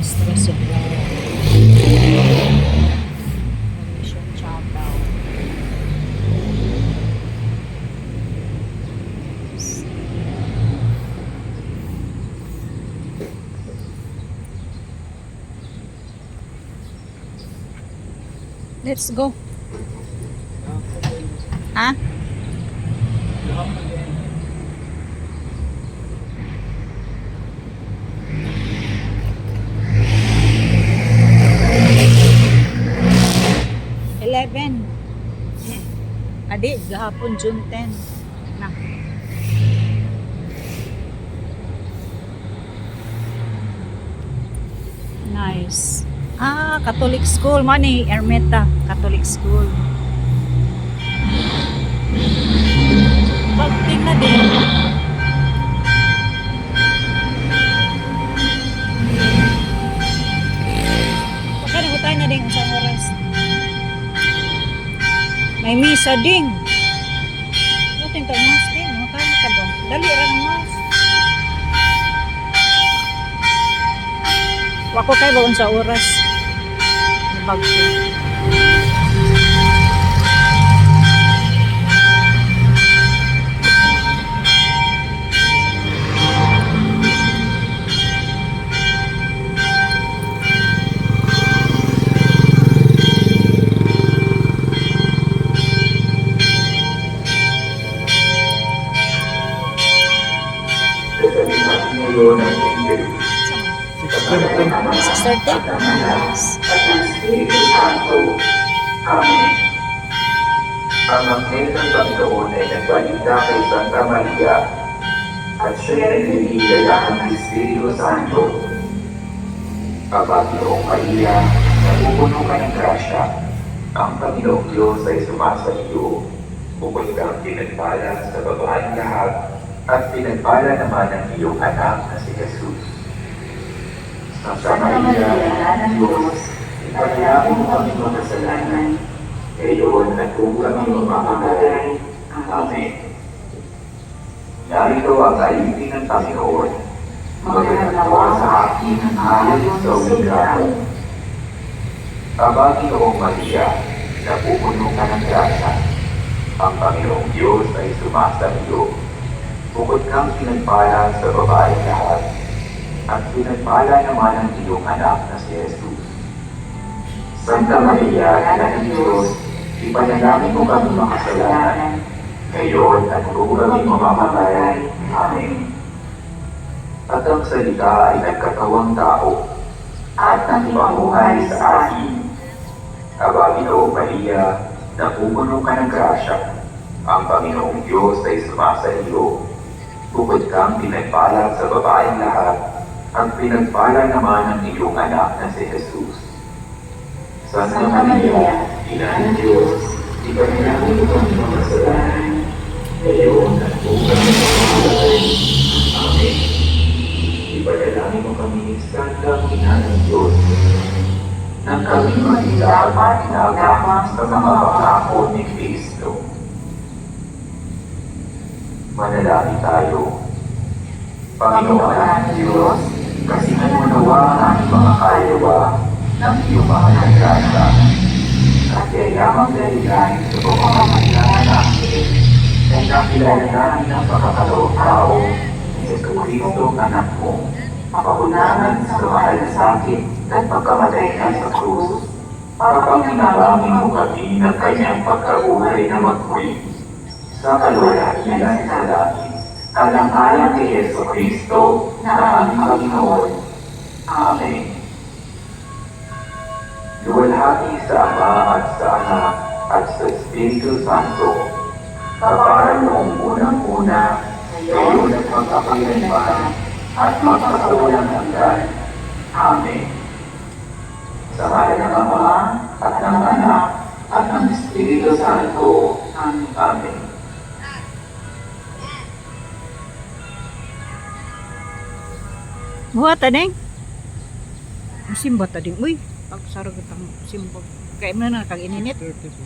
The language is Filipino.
Administrasyon. Mission Chapel. Let's go. Ha? Adi, gahapon June 10. Na. Nice. Ah, Catholic school. Money, Ermita. Catholic school. Pagting na din. Pagkanagutay na din sa oras. May misa ding. Dating ka mas din. Makama ka ba? Dali lang mas. Wako kayo ba sa oras? Bagto. Ang anghel ng Panginoon ay nagbalita kay Santa Maria at siya ay nagigala ng Espiritu Santo. Panginoong Maria, napupuno ka ng grasya. Ang Panginoong Diyos ay sumasa iyo. Bukod kang pinagpala sa babaeng lahat at pinagpala naman ang iyong anak na si Jesus. Santa Maria, ng Diyos, ipanalangin mo kami mga kasalanan, ngayon at kung kami mamamatay. Amen. Narito ang alipin ng Panginoon. Maganawa sa akin ang ayon sa umigaw. Panginoong Maria, napupuno ka ng grasya. Ang Panginoong Diyos ay sumasa iyo. Bukod kang pinagpala sa babae lahat, at pinagpala naman ang iyong anak na si Jesus. Santa Maria, Ina ng Diyos, ipanalangin mo kami makasalanan, ngayon at kung kami mamamatay. Amen. At ang salita ay nagkatawang tao, at nakipamuhay sa atin. Panginoong Maria, napupuno ka ng grasya. Ang Panginoong Diyos ay sumasa iyo. Bukod kang pinagpala sa babaeng lahat, at pinagpala naman ang iyong anak na si Jesus. Santa Maria, Ina ng Diyos, ipanalangin mo kami mga kasalanan, ngayon at kung kami mamamatay. Amen. Ipanalangin mo kami, Santa Ina ng Diyos, nang kami maging dapat inagama sa mga pangako ni Kristo. Manalangin tayo. Panginoon ng Diyos, kasihan mo nawa ang aming mga kaluluwa ng iyong mga grasya at yayamang dahilan sa pamamagitan namin ay nakilala namin ang pagkakaloong-tao ni Jesucristo anak mo, pakunangan sa mahal na sakit at pagkamatay niya sa krus, pagpakinalangin mo kami ng kanyang pagkabuhay na magmuli sa kalwalhatian sa langit. Alang-alang kay Jesucristo na aming Panginoon. Amen. Luwalhati sa Ama at sa Anak at sa Espiritu Santo, kapara noong unang-una, ngayon at magkakailanman, at magpasawalang hanggan. Amen. Sa ngalan ng Ama at ng Anak at ng Espiritu Santo. Amen. Buhat ading. Simba tading. Uy, pagsarag itang simba. Kaya mo na kag ininit. 30 po.